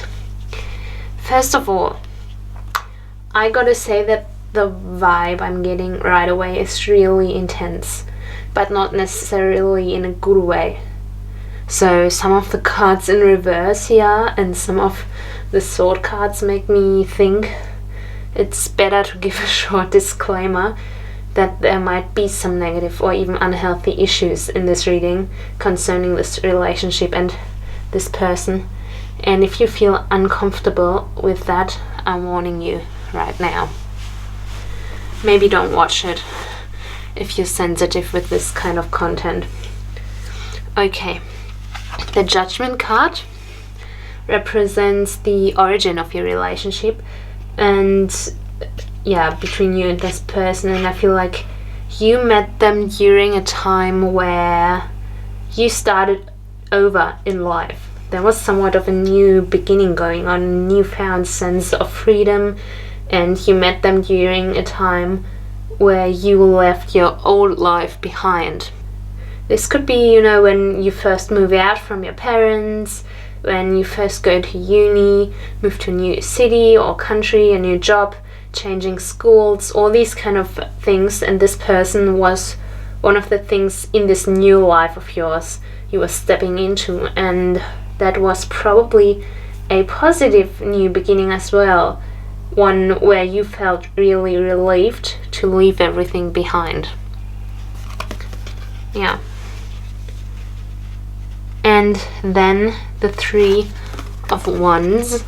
First of all, I gotta say that the vibe I'm getting right away is really intense, but not necessarily in a good way. So some of the cards in reverse here and some of the sword cards make me think it's better to give a short disclaimer that there might be some negative or even unhealthy issues in this reading concerning this relationship and this person. And if you feel uncomfortable with that, I'm warning you right now. Maybe don't watch it if you're sensitive with this kind of content. Okay, the Judgment card represents the origin of your relationship and between you and this person, and I feel like you met them during a time where you started over in life. There was somewhat of a new beginning going on, a newfound sense of freedom, and you met them during a time where you left your old life behind. This could be, when you first move out from your parents, when you first go to uni, move to a new city or country, a new job, changing schools, all these kind of things, and this person was one of the things in this new life of yours you were stepping into, and that was probably a positive new beginning as well, one where you felt really relieved to leave everything behind. Yeah. And then the 3 of Wands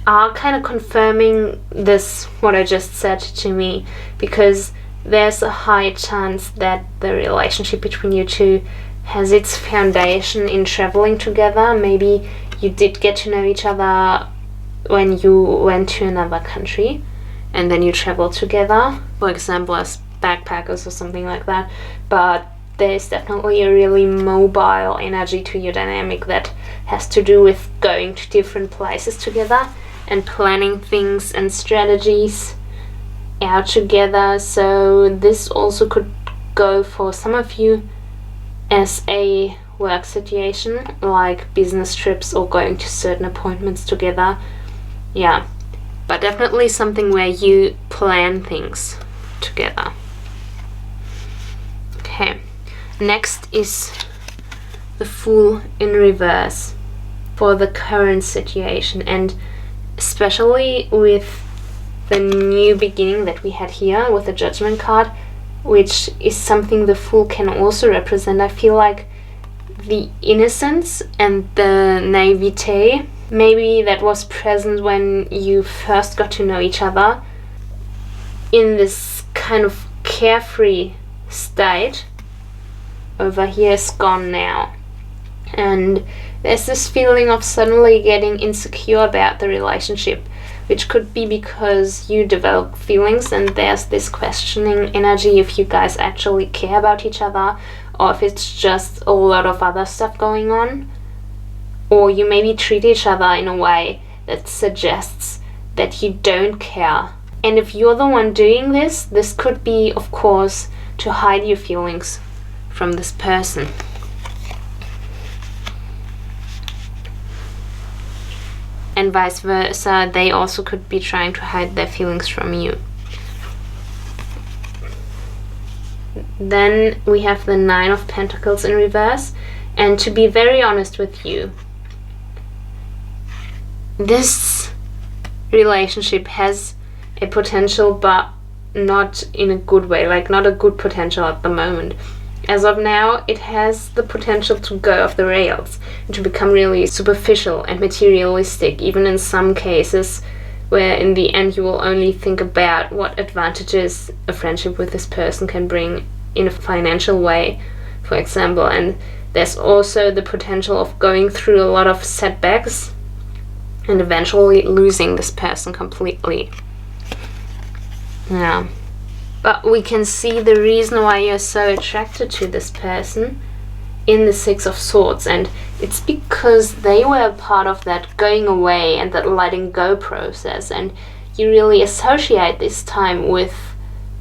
are kind of confirming this, what I just said to me, because there's a high chance that the relationship between you two has its foundation in traveling together. Maybe you did get to know each other when you went to another country and then you traveled together, for example as backpackers or something like that, but there's definitely a really mobile energy to your dynamic that has to do with going to different places together and planning things and strategies out together. So this also could go for some of you as a work situation, like business trips or going to certain appointments together. Yeah, but definitely something where you plan things together. Okay, next is the Fool in reverse for the current situation, and especially with the new beginning that we had here with the Judgment card, which is something the Fool can also represent. I feel like the innocence and the naivete, maybe that was present when you first got to know each other, in this kind of carefree state, over here is gone now. And there's this feeling of suddenly getting insecure about the relationship, which could be because you develop feelings and there's this questioning energy if you guys actually care about each other, or if it's just a lot of other stuff going on. Or you maybe treat each other in a way that suggests that you don't care. And if you're the one doing this, this could be, of course, to hide your feelings from this person. and vice versa, they also could be trying to hide their feelings from you. Then we have the Nine of Pentacles in reverse, and to be very honest with you, this relationship has a potential, but not in a good way, like not a good potential at the moment. As of now, it has the potential to go off the rails and to become really superficial and materialistic, even in some cases where in the end you will only think about what advantages a friendship with this person can bring in a financial way, for example. And there's also the potential of going through a lot of setbacks and eventually losing this person completely. Yeah. But we can see the reason why you're so attracted to this person in the Six of Swords, and it's because they were a part of that going away and that letting go process, and you really associate this time with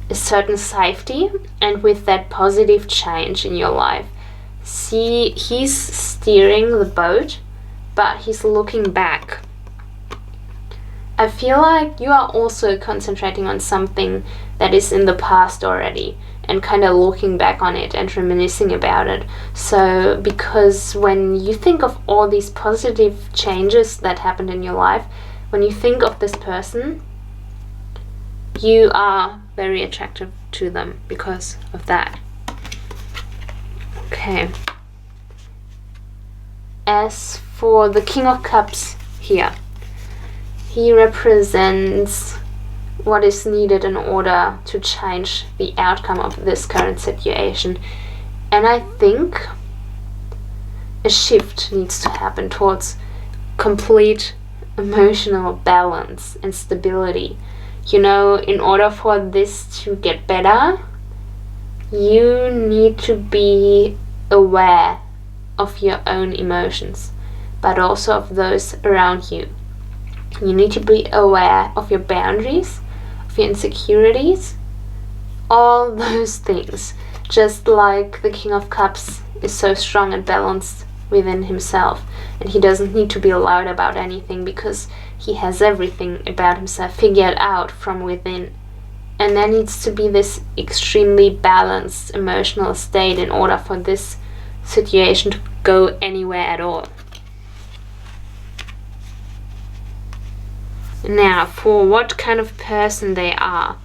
a certain safety and with that positive change in your life. See, he's steering the boat, but he's looking back. I feel like you are also concentrating on something that is in the past already and kind of looking back on it and reminiscing about it. So, because when you think of all these positive changes that happened in your life, when you think of this person, you are very attractive to them because of that. Okay. As for the King of Cups here, he represents what is needed in order to change the outcome of this current situation. And I think a shift needs to happen towards complete emotional balance and stability. You know, in order for this to get better, you need to be aware of your own emotions, but also of those around you. You need to be aware of your boundaries, of your insecurities, all those things. Just like the King of Cups is so strong and balanced within himself, and he doesn't need to be loud about anything because he has everything about himself figured out from within. And there needs to be this extremely balanced emotional state in order for this situation to go anywhere at all. Now, for what kind of person they are,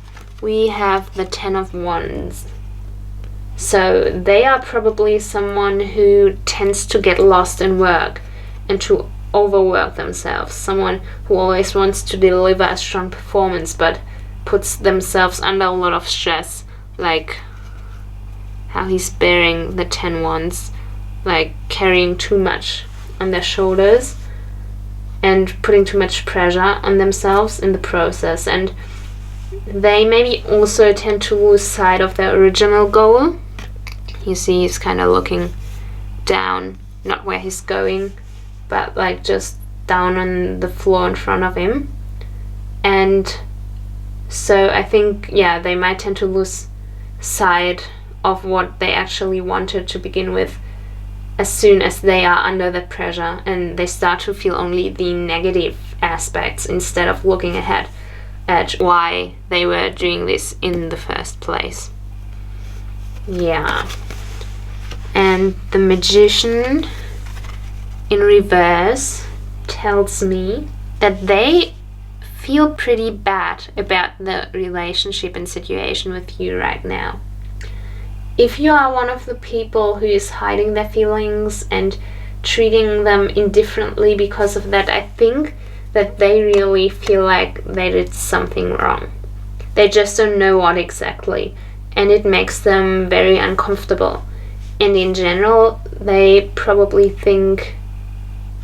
we have the Ten of Wands. So they are probably someone who tends to get lost in work and to overwork themselves. Someone who always wants to deliver a strong performance but puts themselves under a lot of stress, like how he's bearing the 10 Wands, like carrying too much on their shoulders and putting too much pressure on themselves in the process. And they maybe also tend to lose sight of their original goal. You see, he's kind of looking down, not where he's going, but like just down on the floor in front of him. And so I think, yeah, they might tend to lose sight of what they actually wanted to begin with as soon as they are under the pressure, and they start to feel only the negative aspects instead of looking ahead at why they were doing this in the first place. Yeah. And the Magician in reverse tells me that they feel pretty bad about the relationship and situation with you right now. If you are one of the people who is hiding their feelings and treating them indifferently because of that, I think that they really feel like they did something wrong. They just don't know what exactly, and it makes them very uncomfortable. And in general, they probably think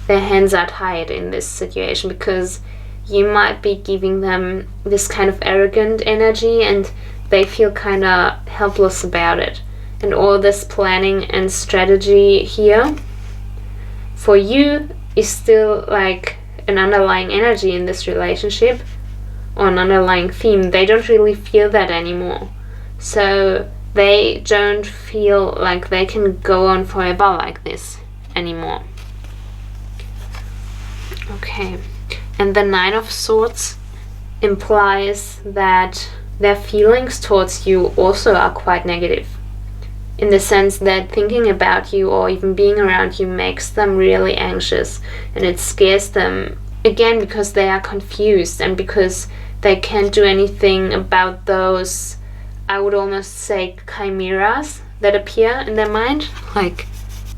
their hands are tied in this situation because you might be giving them this kind of arrogant energy and they feel kind of helpless about it. And all this planning and strategy here for you is still like an underlying energy in this relationship, or an underlying theme. They don't really feel that anymore. So they don't feel like they can go on forever like this anymore. Okay. And the Nine of Swords implies that their feelings towards you also are quite negative, in the sense that thinking about you or even being around you makes them really anxious, and it scares them, again, because they are confused and because they can't do anything about those, I would almost say, chimeras that appear in their mind, like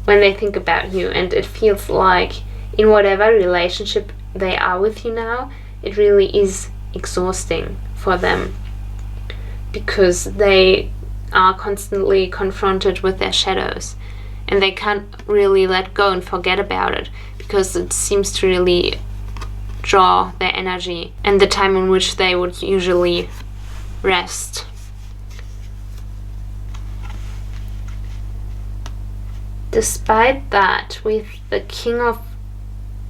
when they think about you. And it feels like in whatever relationship they are with you now, it really is exhausting for them, because they are constantly confronted with their shadows, and they can't really let go and forget about it, because it seems to really draw their energy and the time in which they would usually rest. Despite that, with the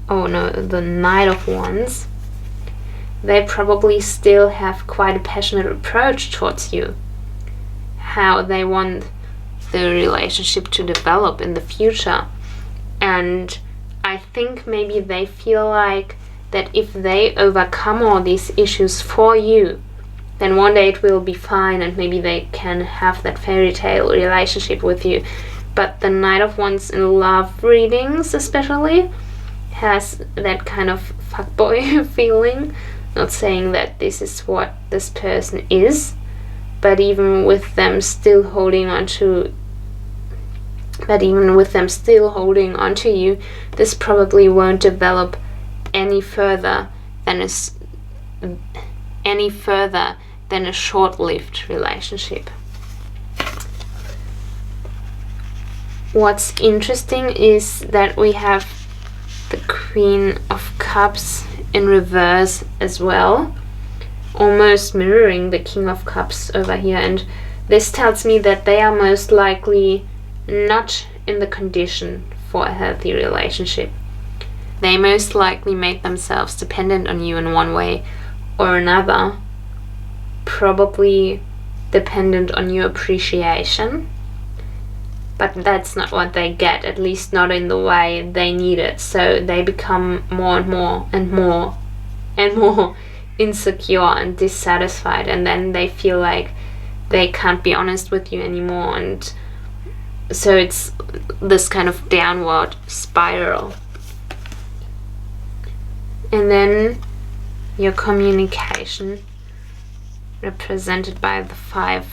the Knight of Wands, they probably still have quite a passionate approach towards you, how they want the relationship to develop in the future. And I think maybe they feel like that if they overcome all these issues for you, then one day it will be fine and maybe they can have that fairy tale relationship with you. But the Knight of Wands in love readings especially has that kind of fuckboy feeling. Not saying that this is what this person is, but even with them still holding on to you, this probably won't develop any further than a short-lived relationship. What's interesting is that we have the Queen of Cups in reverse as well, almost mirroring the King of Cups over here, and this tells me that they are most likely not in the condition for a healthy relationship. They most likely make themselves dependent on you in one way or another, probably dependent on your appreciation, but that's not what they get, at least not in the way they need it. So they become more and more and more and more insecure and dissatisfied, and then they feel like they can't be honest with you anymore, and so it's this kind of downward spiral. And then your communication, represented by the Five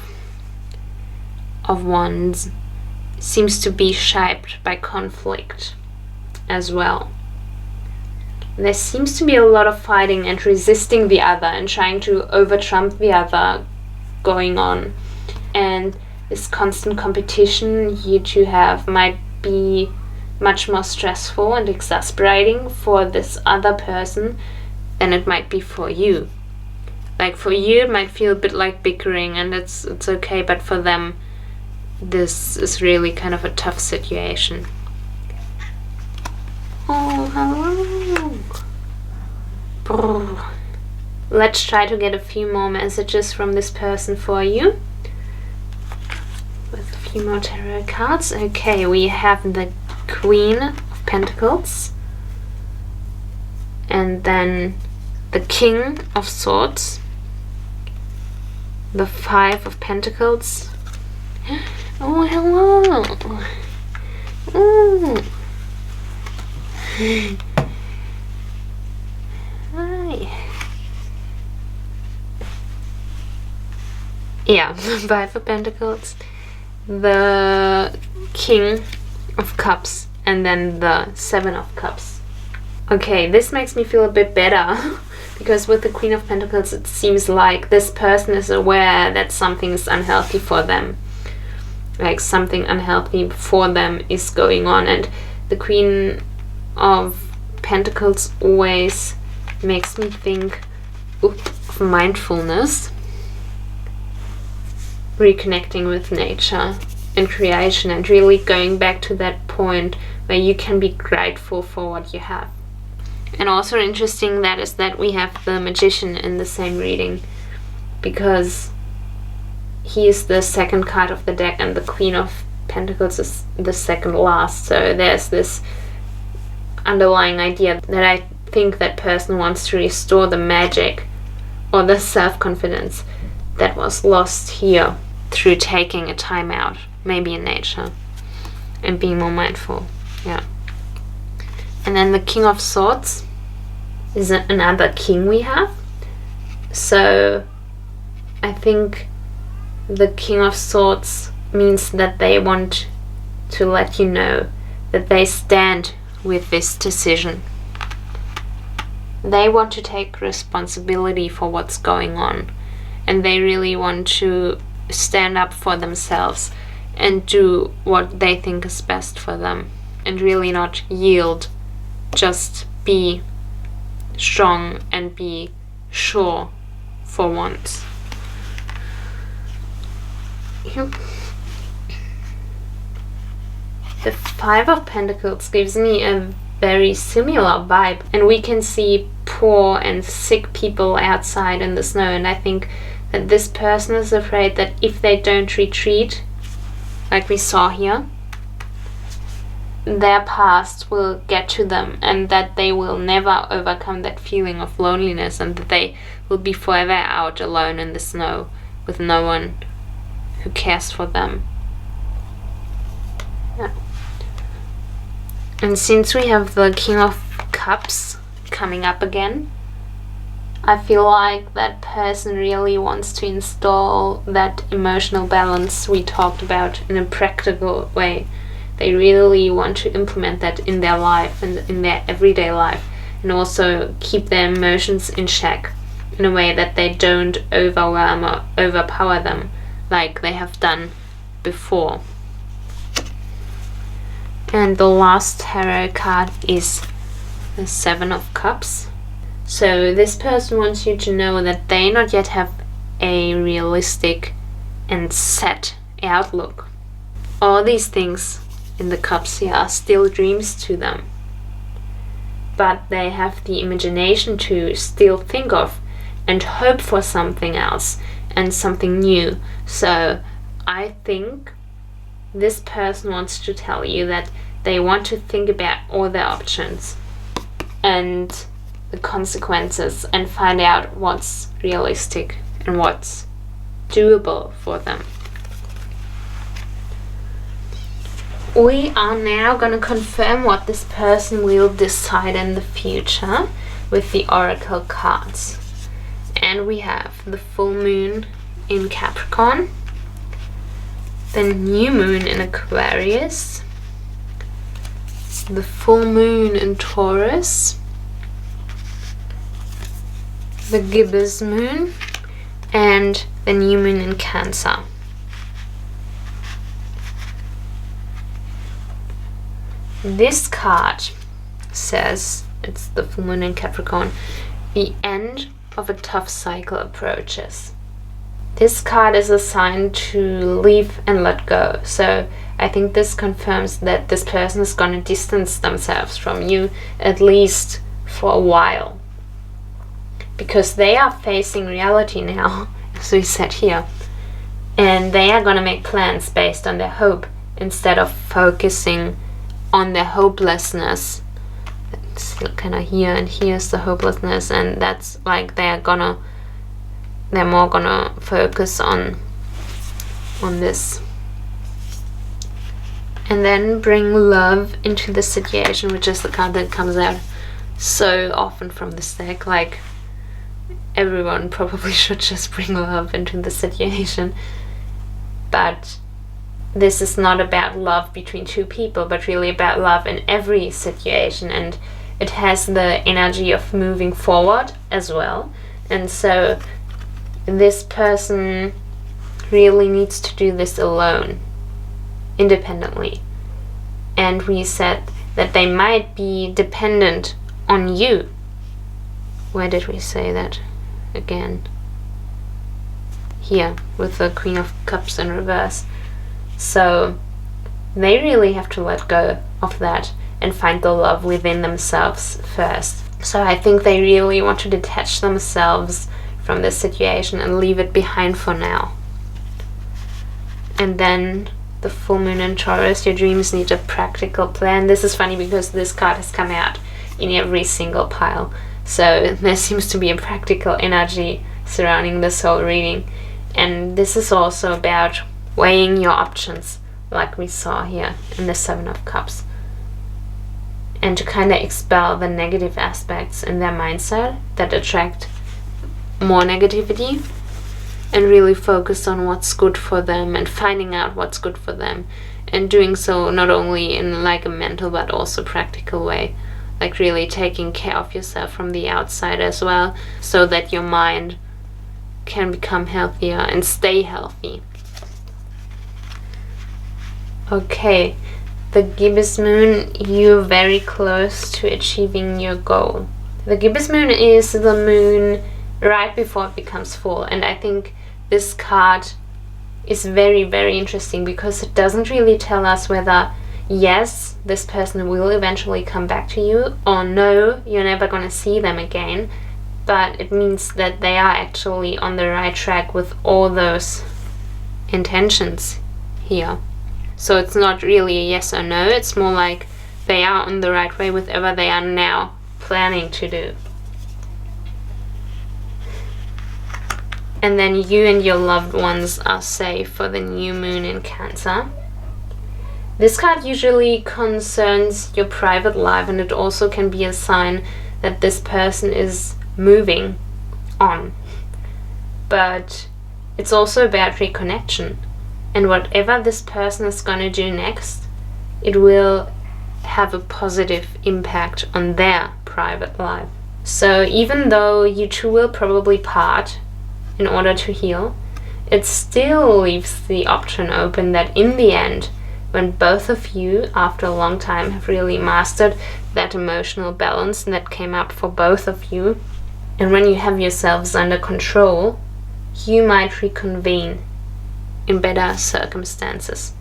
of Wands, seems to be shaped by conflict as well. There seems to be a lot of fighting and resisting the other and trying to overtrump the other going on. And this constant competition you two have might be much more stressful and exasperating for this other person than it might be for you. Like for you it might feel a bit like bickering, and it's okay, but for them this is really kind of a tough situation. Oh, hello. Let's try to get a few more messages from this person for you, with a few more tarot cards. Okay, we have the Queen of Pentacles, and then the King of Swords, the Five of Pentacles. Oh, hello. Ooh. Hi. Yeah, Five of Pentacles, the King of Cups, and then the Seven of Cups. Okay, this makes me feel a bit better because with the Queen of Pentacles it seems like this person is aware that something is unhealthy for them. Like something unhealthy for them is going on, and the Queen of Pentacles always makes me think of mindfulness, reconnecting with nature and creation, and really going back to that point where you can be grateful for what you have. And also interesting that is that we have the Magician in the same reading, because he is the second card of the deck and the Queen of Pentacles is the second last. So there's this underlying idea that I think that person wants to restore the magic or the self-confidence that was lost here through taking a time out, maybe in nature, and being more mindful. Yeah. And then the King of Swords is another king we have. So I think the King of Swords means that they want to let you know that they stand with this decision. They want to take responsibility for what's going on, and they really want to stand up for themselves and do what they think is best for them, and really not yield, just be strong and be sure for once. The Five of Pentacles gives me a very similar vibe, and we can see poor and sick people outside in the snow, and I think that this person is afraid that if they don't retreat, like we saw here, their past will get to them, and that they will never overcome that feeling of loneliness, and that they will be forever out alone in the snow with no one who cares for them. Yeah. And since we have the King of Cups coming up again, I feel like that person really wants to install that emotional balance we talked about in a practical way. They really want to implement that in their life and in their everyday life, and also keep their emotions in check in a way that they don't overwhelm or overpower them like they have done before. And the last tarot card is the Seven of Cups. So this person wants you to know that they not yet have a realistic and set outlook. All these things in the cups here are still dreams to them, but they have the imagination to still think of and hope for something else and something new. So I think this person wants to tell you that they want to think about all their options and the consequences and find out what's realistic and what's doable for them. We are now going to confirm what this person will decide in the future with the oracle cards. And we have the full moon in Capricorn, the new moon in Aquarius, the full moon in Taurus, the gibbous moon, and the new moon in Cancer. This card says, it's the full moon in Capricorn, the end of a tough cycle approaches. This card is a sign to leave and let go. So I think this confirms that this person is going to distance themselves from you, at least for a while, because they are facing reality now, as we said here, and they are going to make plans based on their hope instead of focusing on their hopelessness. It's kind of here, and here's the hopelessness, and that's like they're more gonna focus on this, and then bring love into the situation, which is the card that comes out so often from this deck. Like, everyone probably should just bring love into the situation, but this is not about love between two people, but really about love in every situation, and it has the energy of moving forward as well. And so this person really needs to do this alone, independently. And we said that they might be dependent on you. Where did we say that again? Here, with the Queen of Cups in reverse. So they really have to let go of that and find the love within themselves first. So I think they really want to detach themselves from this situation and leave it behind for now. And then the full moon in Taurus, your dreams need a practical plan. This is funny because this card has come out in every single pile. So there seems to be a practical energy surrounding this whole reading. And this is also about weighing your options, like we saw here in the Seven of Cups. And to kind of expel the negative aspects in their mindset that attract more negativity, and really focus on what's good for them and finding out what's good for them, and doing so not only in like a mental but also practical way, like really taking care of yourself from the outside as well, so that your mind can become healthier and stay healthy. Okay, the gibbous moon, you're very close to achieving your goal. The gibbous moon is the moon right before it becomes full, and I think this card is very, very interesting because it doesn't really tell us whether yes, this person will eventually come back to you, or no, you're never going to see them again, but it means that they are actually on the right track with all those intentions here. So it's not really a yes or no, it's more like they are on the right way with whatever they are now planning to do. And then you and your loved ones are safe for the new moon in Cancer. This card usually concerns your private life, and it also can be a sign that this person is moving on. But it's also about reconnection. And whatever this person is going to do next, it will have a positive impact on their private life. So even though you two will probably part in order to heal, it still leaves the option open that in the end, when both of you, after a long time, have really mastered that emotional balance that came up for both of you, and when you have yourselves under control, you might reconvene in better circumstances.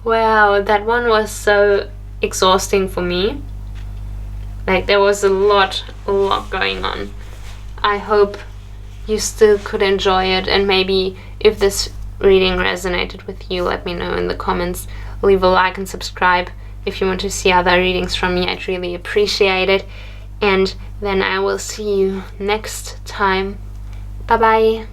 Wow, that one was so exhausting for me. Like, there was a lot going on. I hope you still could enjoy it, and maybe if this reading resonated with you, let me know in the comments. Leave a like and subscribe if you want to see other readings from me. I'd really appreciate it. And then I will see you next time. Bye bye.